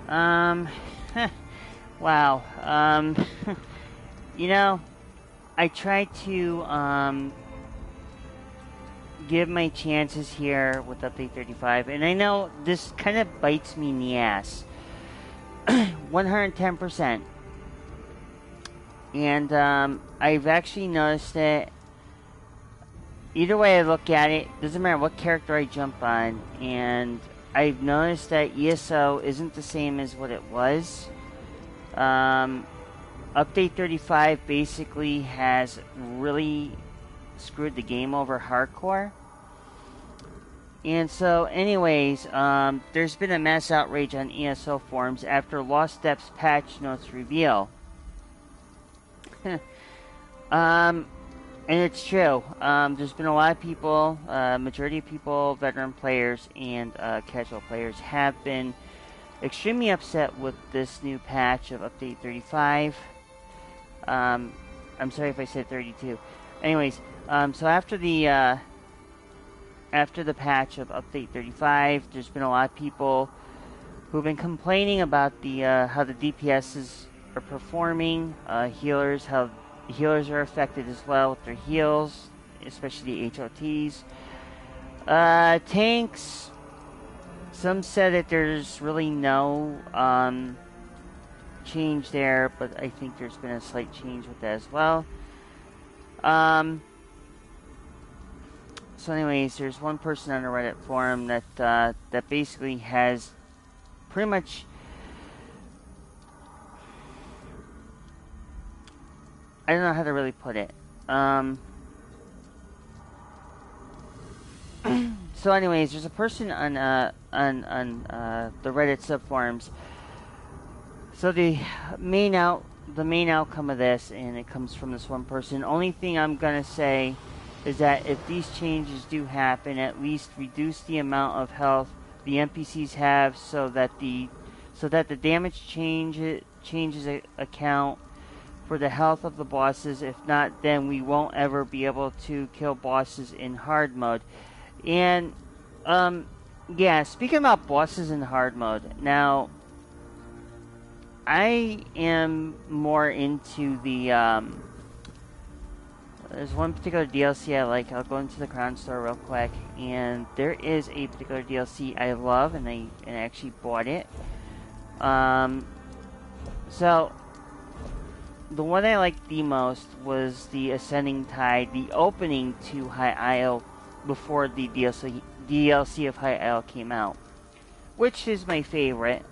Um, wow. You know, I try to give my chances here with update 35, and I know this kind of bites me in the ass. 110%. And I've actually noticed that either way I look at it, doesn't matter what character I jump on, and I've noticed that ESO isn't the same as what it was. Update 35 basically has really screwed the game over hardcore. And so, anyways, there's been a mass outrage on ESO forums after Lost Steps patch notes reveal. And it's true. There's been a lot of people, majority of people, veteran players and casual players, have been extremely upset with this new patch of Update 35. I'm sorry if I said 32. Anyways, so after the patch of Update 35, there's been a lot of people who've been complaining about the how the DPSs are performing. Healers, how healers are affected as well with their heals, especially the HOTs. Tanks, some said that there's really no change there, but I think there's been a slight change with that as well. So anyways, there's one person on the Reddit forum that that basically has pretty much, I don't know how to really put it. So anyways, there's a person on the Reddit subforums. So the main outcome of this, and it comes from this one person. Only thing I'm gonna say is that if these changes do happen, at least reduce the amount of health the NPCs have, so that the damage changes account for the health of the bosses. If not, then we won't ever be able to kill bosses in hard mode. And yeah, speaking about bosses in hard mode, now I am more into the there's one particular DLC I like. I'll go into the Crown Store real quick, and there is a particular DLC I love, and I actually bought it. So the one I liked the most was the Ascending Tide, the opening to High Isle before the DLC of High Isle came out, which is my favorite.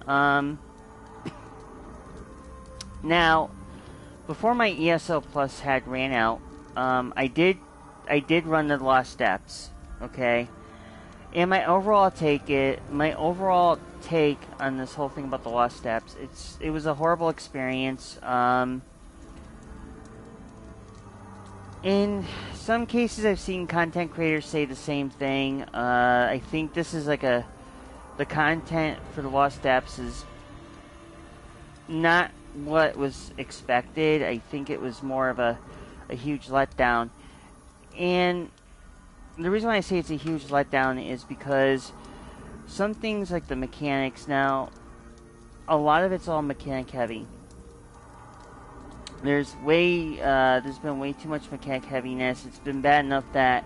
Now, before my ESO Plus had ran out, I did run the Lost Steps, okay? And my overall take on this whole thing about the Lost Steps, it was a horrible experience. In some cases, I've seen content creators say the same thing. I think this is like the content for the Lost Steps is not what was expected. I think it was more of a huge letdown. And the reason why I say it's a huge letdown is because some things like the mechanics, now, a lot of it's all mechanic heavy. There's been way too much mechanic heaviness. It's been bad enough that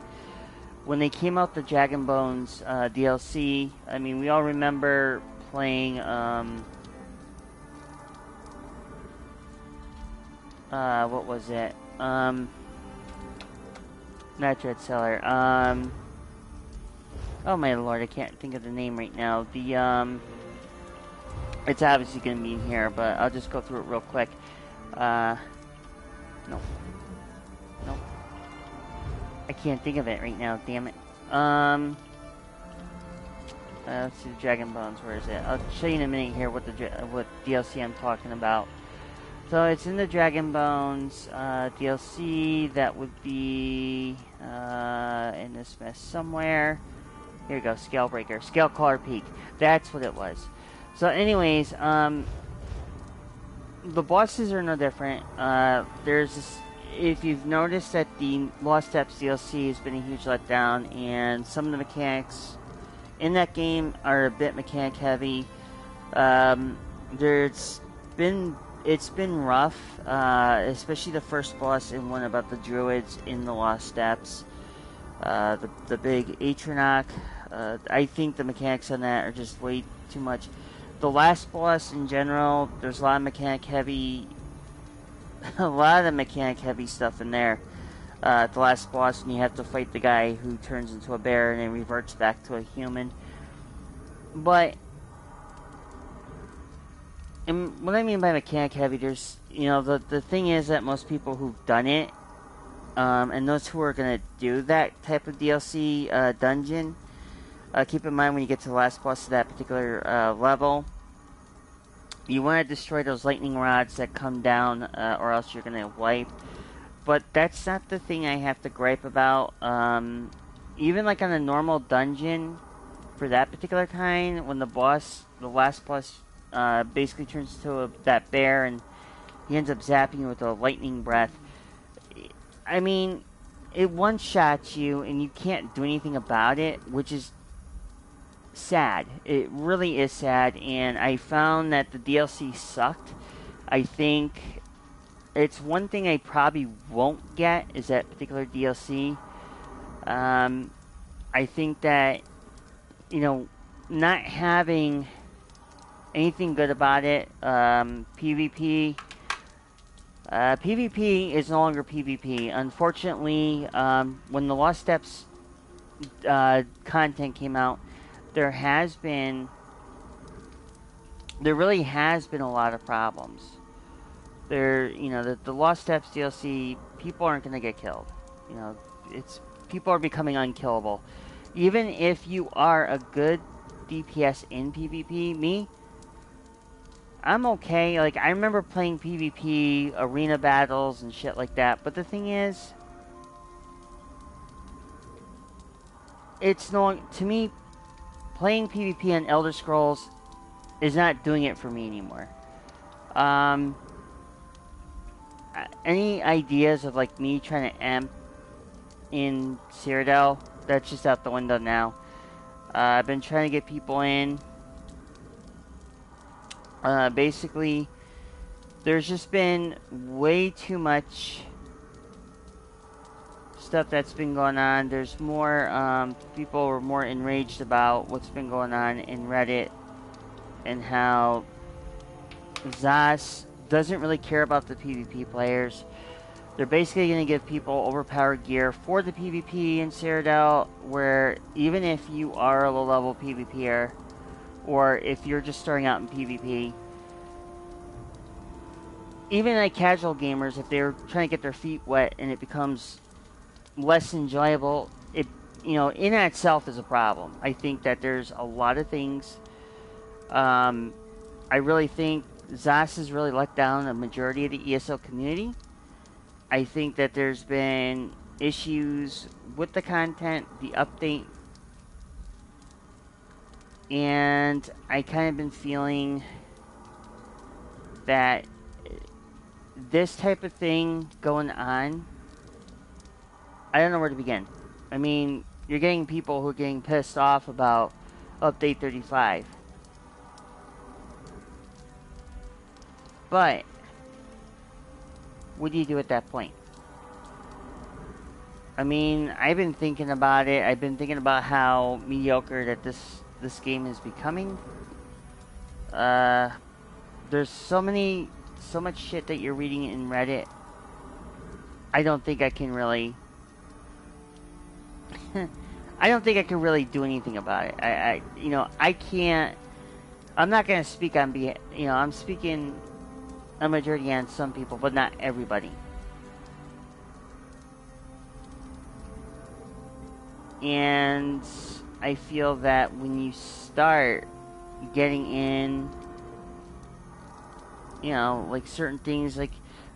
when they came out the Dragon Bones DLC, I mean, we all remember playing what was it? Not Dread Cellar. Oh my lord, I can't think of the name right now. It's obviously going to be in here, but I'll just go through it real quick. No. I can't think of it right now, damn it. Let's see, the Dragon Bones, where is it? I'll show you in a minute here what DLC I'm talking about. So it's in the Dragon Bones DLC. That would be in this mess somewhere. Here we go, Scalebreaker, Scalecaller Peak. That's what it was. So anyways, the bosses are no different. There's this, if you've noticed that the Lost Steps DLC has been a huge letdown, and some of the mechanics in that game are a bit mechanic heavy. there's been it's been rough, especially the first boss in one about the druids in the Lost Steps. The big Atronach. I think the mechanics on that are just way too much. The last boss in general, there's a lot of mechanic heavy, a lot of the mechanic heavy stuff in there. The last boss, and you have to fight the guy who turns into a bear and then reverts back to a human. But and what I mean by mechanic heavy, there's, the thing is that most people who've done it, and those who are going to do that type of DLC dungeon, keep in mind when you get to the last boss of that particular level, you want to destroy those lightning rods that come down, or else you're going to wipe. But that's not the thing I have to gripe about. Even like on a normal dungeon, for that particular kind, when the last boss, basically turns into that bear and he ends up zapping you with a lightning breath. I mean, it one-shots you and you can't do anything about it, which is sad. It really is sad, and I found that the DLC sucked. I think it's one thing I probably won't get is that particular DLC. I think that, not having anything good about it, PvP is no longer PvP. Unfortunately, when the Lost Steps content came out, there really has been a lot of problems. The Lost Steps DLC, people aren't going to get killed. People are becoming unkillable. Even if you are a good DPS in PvP, I'm okay. Like, I remember playing PvP, arena battles, and shit like that. But the thing is, to me, playing PvP on Elder Scrolls is not doing it for me anymore. Any ideas of, like, me trying to amp in Cyrodiil, that's just out the window now. I've been trying to get people in. Basically, there's just been way too much stuff that's been going on. There's more, people are more enraged about what's been going on in Reddit and how ZOS doesn't really care about the PvP players. They're basically going to give people overpowered gear for the PvP in Cyrodiil, where even if you are a low-level PvPer, or if you're just starting out in PvP, even like casual gamers, if they're trying to get their feet wet and it becomes less enjoyable, it, in itself is a problem. I think that there's a lot of things. I really think ZOS has really let down a majority of the ESO community. I think that there's been issues with the content, the update, and I kind of been feeling that this type of thing going on, I don't know where to begin. I mean, you're getting people who are getting pissed off about Update 35. But what do you do at that point? I mean, I've been thinking about it. I've been thinking about how mediocre that this game is becoming. There's so much shit that you're reading in Reddit. I don't think I can really I don't think I can really do anything about it. I can't. I'm not going to speak on behalf. I'm speaking a majority on some people, but not everybody. And I feel that when you start getting in, like certain things, like,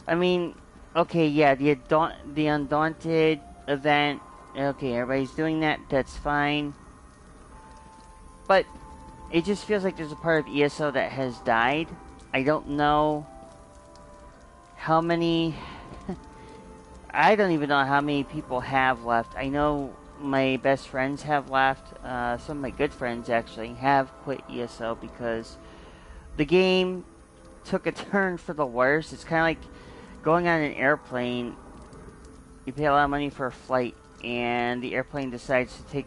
I mean, okay, yeah, the Undaunted event, okay, everybody's doing that, that's fine. But it just feels like there's a part of ESO that has died. I don't know how many... I don't even know how many people have left. I know my best friends have left. Some of my good friends, actually, have quit ESO because the game took a turn for the worse. It's kind of like going on an airplane. You pay a lot of money for a flight, and the airplane decides to take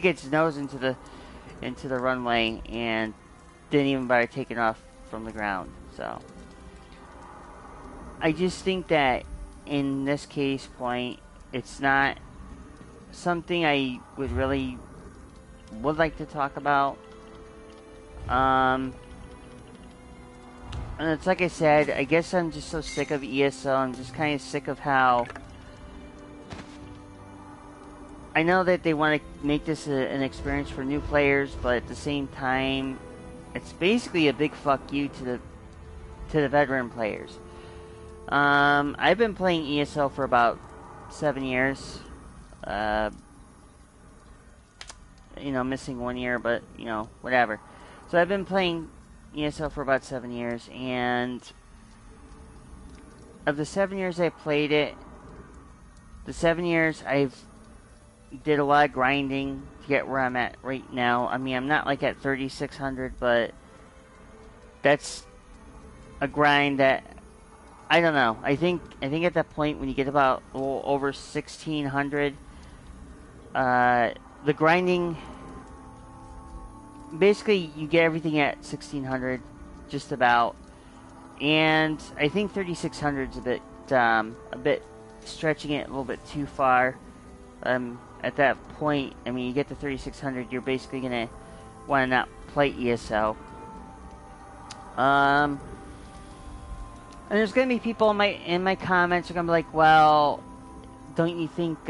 its nose into the runway, and didn't even bother taking off from the ground. So I just think that in this case point, it's not something I would like to talk about. And it's like I said, I guess I'm just so sick of ESO. I'm just kind of sick of how I know that they want to make this an experience for new players, but at the same time, it's basically a big fuck you to the veteran players. I've been playing ESO for about 7 years. Missing 1 year, but whatever. So I've been playing ESO for about 7 years, and of the 7 years I played it, the 7 years I've did a lot of grinding to get where I'm at right now. I mean, I'm not like at 3600, but that's a grind that I don't know. I think at that point when you get about a little over 1600, the grinding, basically you get everything at 1600, just about. And I think 3600 is a bit stretching it a little bit too far. At that point, I mean, you get to 3600, you're basically gonna want to not play ESO. And there's gonna be people in my comments are gonna be like, well, don't you think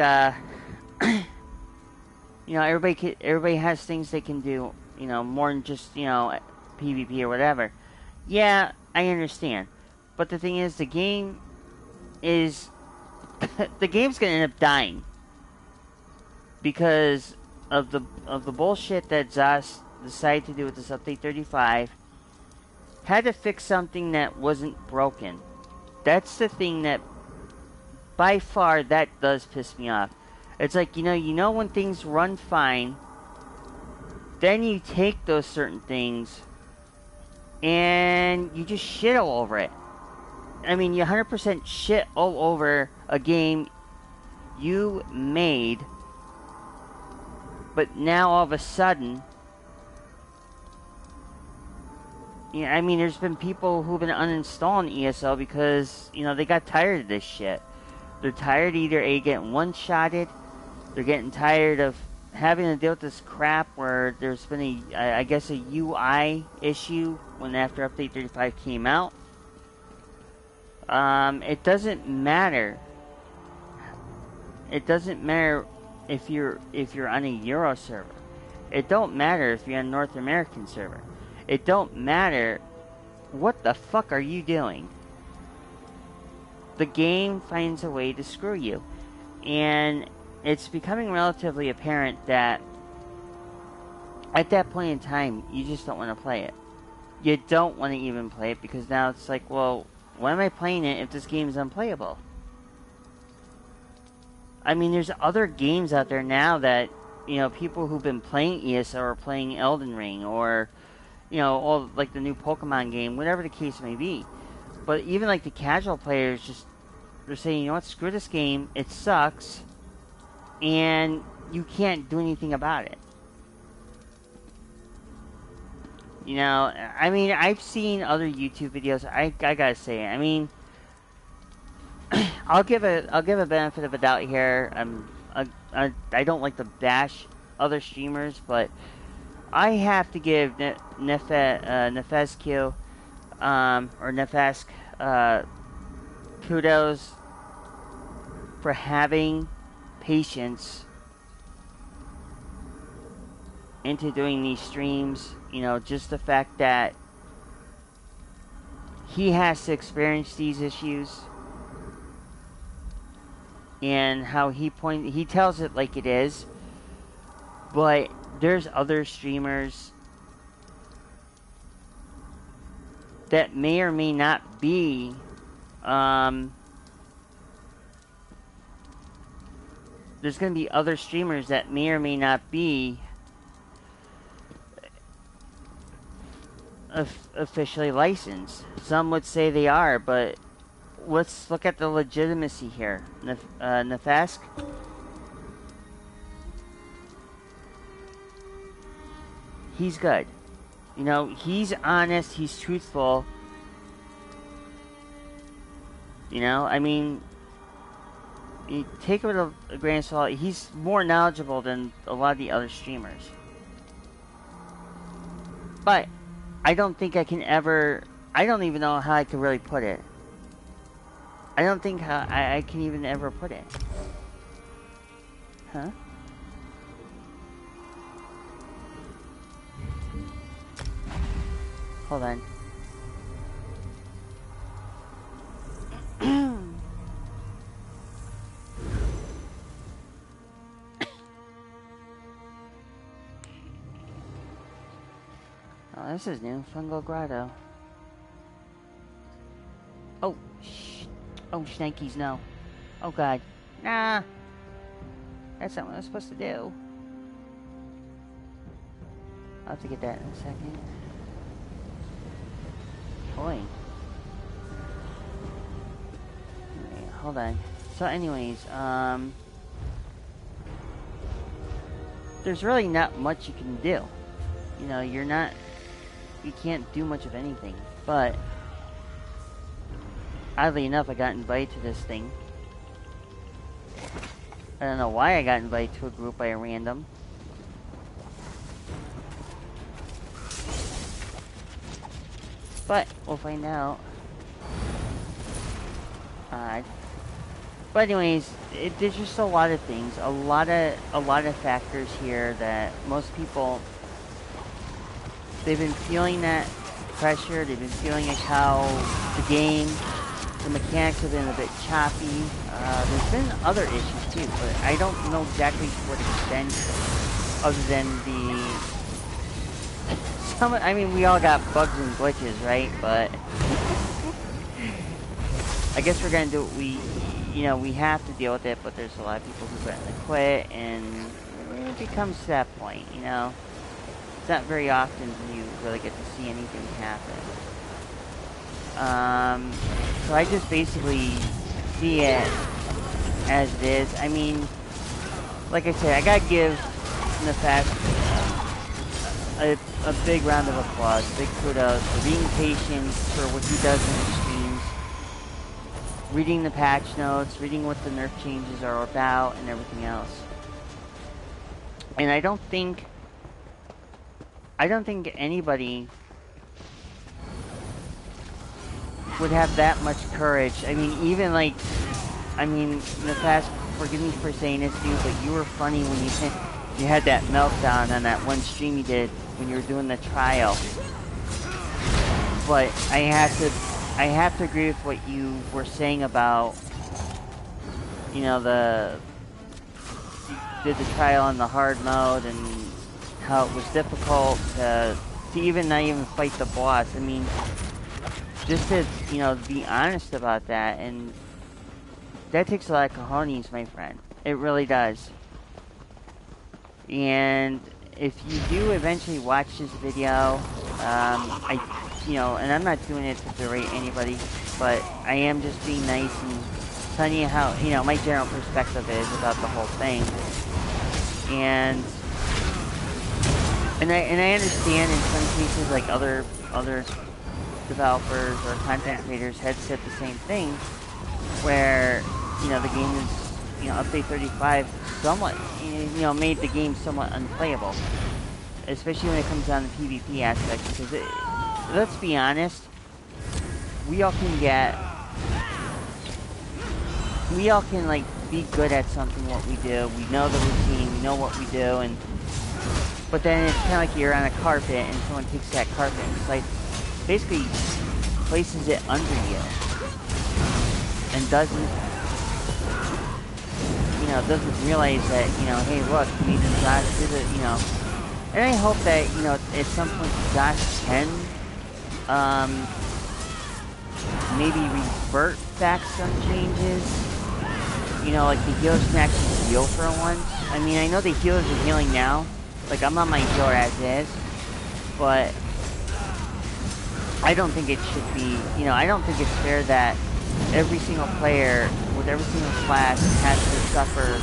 everybody has things they can do, more than just PvP or whatever. Yeah, I understand, but the thing is, the game is the game's gonna end up dying because of the bullshit that ZOS decided to do with this update 35. Had to fix something that wasn't broken. That's the thing that, by far, that does piss me off. It's like, when things run fine, then you take those certain things and you just shit all over it. I mean, you 100% shit all over a game you made, but now all of a sudden, I mean, there's been people who've been uninstalling ESO because, they got tired of this shit. They're tired either A, getting one-shotted, they're getting tired of having to deal with this crap where there's been a UI issue when after Update 35 came out. It doesn't matter. It doesn't matter if you're on a Euro server. It don't matter if you're on a North American server. It don't matter what the fuck are you doing. The game finds a way to screw you. And it's becoming relatively apparent that at that point in time, you just don't want to play it. You don't want to even play it because now it's like, well, why am I playing it if this game is unplayable? I mean, there's other games out there now that, people who've been playing ESO or playing Elden Ring or all like the new Pokemon game, whatever the case may be. But even like the casual players, they're saying, what, screw this game, it sucks, and you can't do anything about it. I mean, I've seen other YouTube videos. I gotta say, I mean, I'll give a benefit of a doubt here. I don't like to bash other streamers, but I have to give Nefescu or Nefesk kudos for having patience into doing these streams. Just the fact that he has to experience these issues and how he tells it like it is, but there's other streamers that may or may not be there's going to be other streamers that may or may not be officially licensed. Some would say they are, but let's look at the legitimacy here. Nefask. He's good. You know, he's honest, he's truthful. You know, I mean, you take it with a grain of salt. He's more knowledgeable than a lot of the other streamers. But I don't think I can ever... I don't even know how I could really put it. I don't think how I can even ever put it. Huh? Hold on. Oh, this is new. Fungal Grotto. Oh, oh, shnikes, no. Oh, God. Nah. That's not what I was supposed to do. I'll have to get that in a second. Boy. Wait, hold on. So anyways, there's really not much you can do. You know, you can't do much of anything. But oddly enough, I got invited to this thing. I don't know why I got invited to a group by a random. But we'll find out. But anyways, there's just a lot of things, a lot of factors here that most people, they've been feeling that pressure. They've been feeling like how the game, the mechanics have been a bit choppy. There's been other issues too, but I don't know exactly to what extent, other than I mean, we all got bugs and glitches, right? But I guess we're gonna do what we have to deal with it. But there's a lot of people who threaten to quit, and it becomes to that point, you know. It's not very often you really get to see anything happen. So I just basically see it as it is. I mean, like I said, I gotta give Nefask a big round of applause, big kudos for being patient, for what he does in his streams, reading the patch notes, reading what the nerf changes are about, and everything else. And I don't think anybody would have that much courage. I mean, even like, Nefask, forgive me for saying this to you, but you were funny when you had that meltdown on that one stream you did when you were doing the trial. But I have to agree with what you were saying about, you know, you did the trial on the hard mode and how it was difficult to not even fight the boss. I mean, just to, you know, be honest about that, and that takes a lot of cojones, my friend. It really does. And if you do eventually watch this video, and I'm not doing it to berate anybody, but I am just being nice and telling you how, you know, my general perspective is about the whole thing. And I understand in some cases, like other developers or content creators had said the same thing, where, you know, the game is, you know, update 35 somewhat, you know, made the game somewhat unplayable, especially when it comes down to PvP aspects, because let's be honest, we all can like be good at something, what we do. We know the routine, we know what we do, but then it's kind of like you're on a carpet and someone takes that carpet and like basically places it under you and doesn't realize that, you know, hey, look, you need to Josh did it, you know. And I hope that, you know, at some point Josh can maybe revert back some changes. You know, like the healers can actually heal for once. I mean, I know the healers are healing now. Like, I'm on my healer as is. But I don't think it should be, you know, I don't think it's fair that every single player with every single class has to suffer,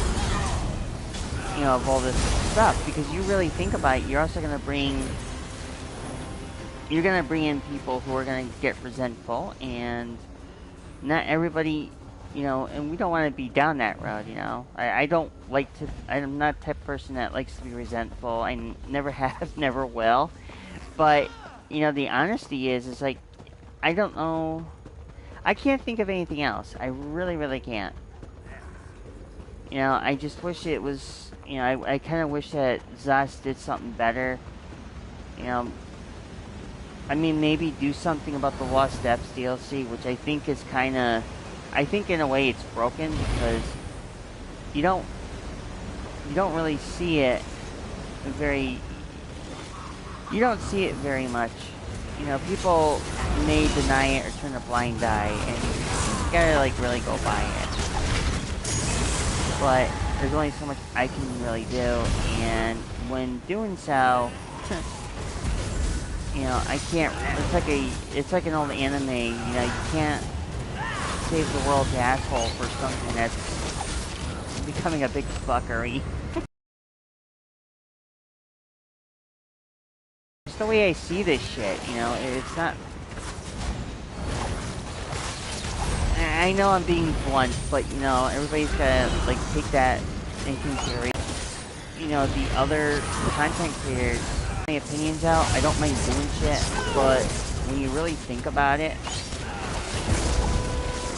you know, of all this stuff. Because you really think about it, you're also going to bring, you're going to bring in people who are going to get resentful, and not everybody, you know, and we don't want to be down that road, you know. I don't like to, I'm not the type of person that likes to be resentful. I never have, never will. But, you know, the honesty is like, I don't know, I can't think of anything else. I really, really can't. You know, I just wish it was, you know, I kind of wish that Zos did something better. You know, I mean, maybe do something about the Lost Depths DLC, which I think is kind of, I think in a way it's broken because you don't really see it very, you don't see it very much. You know, people may deny it or turn a blind eye, and you gotta like really go by it. But there's only so much I can really do, and when doing so, you know, I can't. It's like an old anime. You know, you can't save the world's asshole for something that's becoming a big fuckery. It's the way I see this shit. You know, it's not. I know I'm being blunt, but you know, everybody's gotta like take that in consideration. You know, the other content creators, my opinions out. I don't mind doing shit, but when you really think about it,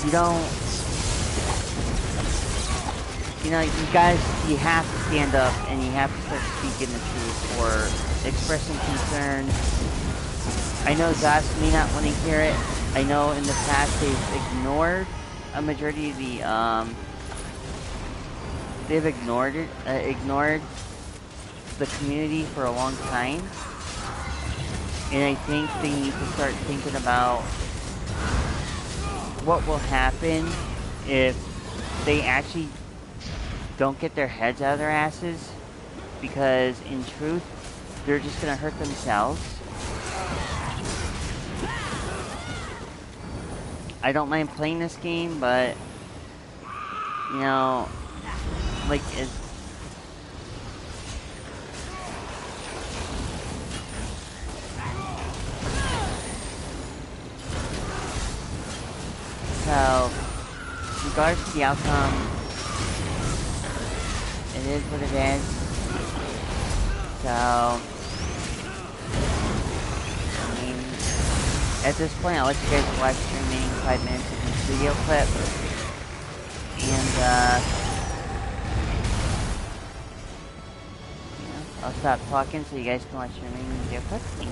you don't. You know, you have to stand up and you have to start speaking the truth or expressing concern. I know Zos may not want to hear it. I know in the past they've ignored a majority of the, they've ignored the community for a long time. And I think they need to start thinking about what will happen if they actually don't get their heads out of their asses, because in truth, they're just gonna hurt themselves. I don't mind playing this game, but you know, like it's so regardless of the outcome, it is what it is. So I mean, at this point, I'll let you guys watch the remaining 5 minutes of this video clip, and you know, I'll stop talking so you guys can watch the remaining video clip, and